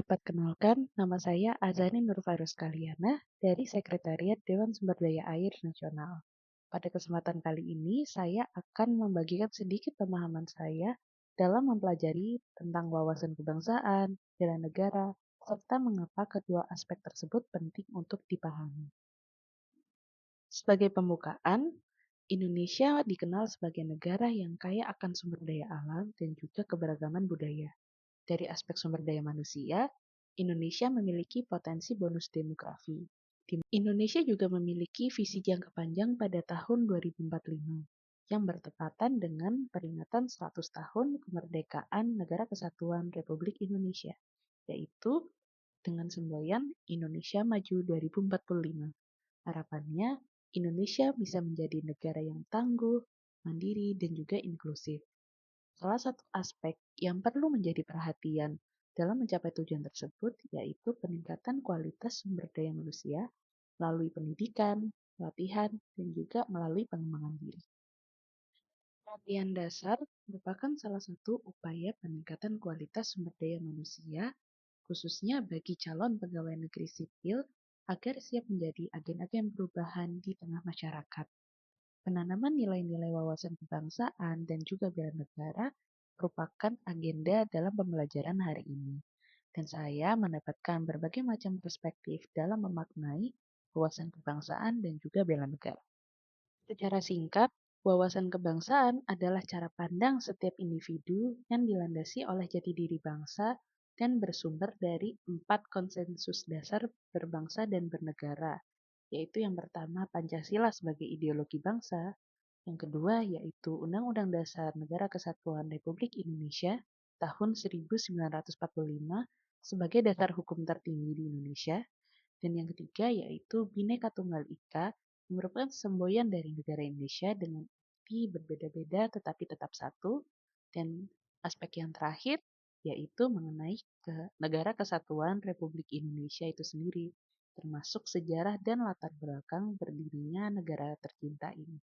dapat kenalkan, nama saya Azani Nurfairuz Kaliana dari Sekretariat Dewan Sumber Daya Air Nasional. Pada kesempatan kali ini, saya akan membagikan sedikit pemahaman saya dalam mempelajari tentang wawasan kebangsaan, bela negara, serta mengapa kedua aspek tersebut penting untuk dipahami. Sebagai pembukaan, Indonesia dikenal sebagai negara yang kaya akan sumber daya alam dan juga keberagaman budaya. Dari aspek sumber daya manusia, Indonesia memiliki potensi bonus demografi. Indonesia juga memiliki visi jangka panjang pada tahun 2045 yang bertepatan dengan peringatan 100 tahun kemerdekaan Negara Kesatuan Republik Indonesia, yaitu dengan semboyan Indonesia Maju 2045. Harapannya, Indonesia bisa menjadi negara yang tangguh, mandiri, dan juga inklusif. Salah satu aspek yang perlu menjadi perhatian dalam mencapai tujuan tersebut yaitu peningkatan kualitas sumber daya manusia melalui pendidikan, pelatihan, dan juga melalui pengembangan diri. Pelatihan dasar merupakan salah satu upaya peningkatan kualitas sumber daya manusia, khususnya bagi calon pegawai negeri sipil agar siap menjadi agen-agen perubahan di tengah masyarakat. Penanaman nilai-nilai wawasan kebangsaan dan juga bela negara merupakan agenda dalam pembelajaran hari ini. Dan saya mendapatkan berbagai macam perspektif dalam memaknai wawasan kebangsaan dan juga bela negara. Secara singkat, wawasan kebangsaan adalah cara pandang setiap individu yang dilandasi oleh jati diri bangsa dan bersumber dari 4 konsensus dasar berbangsa dan bernegara, yaitu yang pertama Pancasila sebagai ideologi bangsa, yang kedua yaitu Undang-Undang Dasar Negara Kesatuan Republik Indonesia tahun 1945 sebagai dasar hukum tertinggi di Indonesia, dan yang ketiga yaitu Bhinneka Tunggal Ika yang merupakan semboyan dari negara Indonesia dengan arti berbeda-beda tetapi tetap satu, dan aspek yang terakhir yaitu mengenai negara kesatuan Republik Indonesia itu sendiri, termasuk sejarah dan latar belakang berdirinya negara tercinta ini.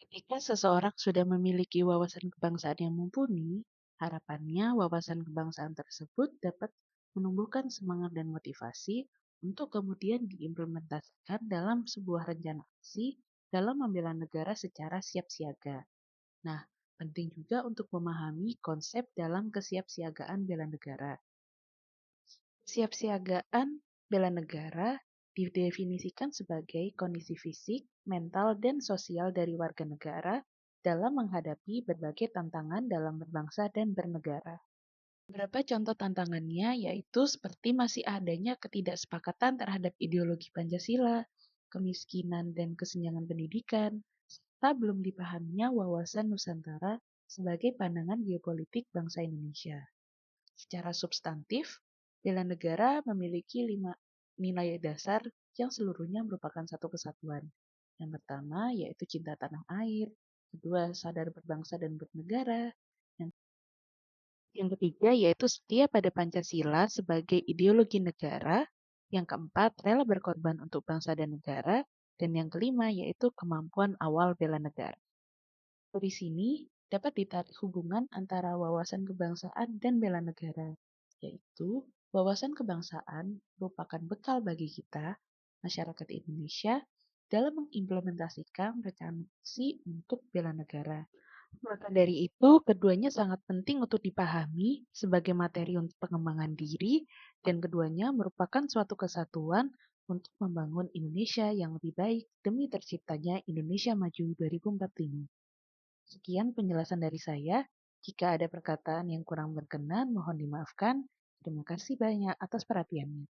Ketika seseorang sudah memiliki wawasan kebangsaan yang mumpuni, harapannya wawasan kebangsaan tersebut dapat menumbuhkan semangat dan motivasi untuk kemudian diimplementasikan dalam sebuah rencana aksi dalam membela negara secara siap siaga. Nah, penting juga untuk memahami konsep dalam kesiapsiagaan bela negara. Kesiapsiagaan bela negara didefinisikan sebagai kondisi fisik, mental, dan sosial dari warga negara dalam menghadapi berbagai tantangan dalam berbangsa dan bernegara. Beberapa contoh tantangannya yaitu seperti masih adanya ketidaksepakatan terhadap ideologi Pancasila, kemiskinan dan kesenjangan pendidikan, serta belum dipahaminya wawasan Nusantara sebagai pandangan geopolitik bangsa Indonesia. Secara substantif, bela negara memiliki 5 nilai dasar yang seluruhnya merupakan satu kesatuan. Yang pertama yaitu cinta tanah air, kedua sadar berbangsa dan bernegara, yang ketiga yaitu setia pada Pancasila sebagai ideologi negara, yang keempat rela berkorban untuk bangsa dan negara, dan yang kelima yaitu kemampuan awal bela negara. Dari sini dapat ditarik hubungan antara wawasan kebangsaan dan bela negara, yaitu wawasan kebangsaan merupakan bekal bagi kita, masyarakat Indonesia, dalam mengimplementasikan rencana aksi untuk bela negara. Maka dari itu, keduanya sangat penting untuk dipahami sebagai materi untuk pengembangan diri, dan keduanya merupakan suatu kesatuan untuk membangun Indonesia yang lebih baik demi terciptanya Indonesia Maju 2045. Sekian penjelasan dari saya. Jika ada perkataan yang kurang berkenan, mohon dimaafkan. Terima kasih banyak atas perhatiannya.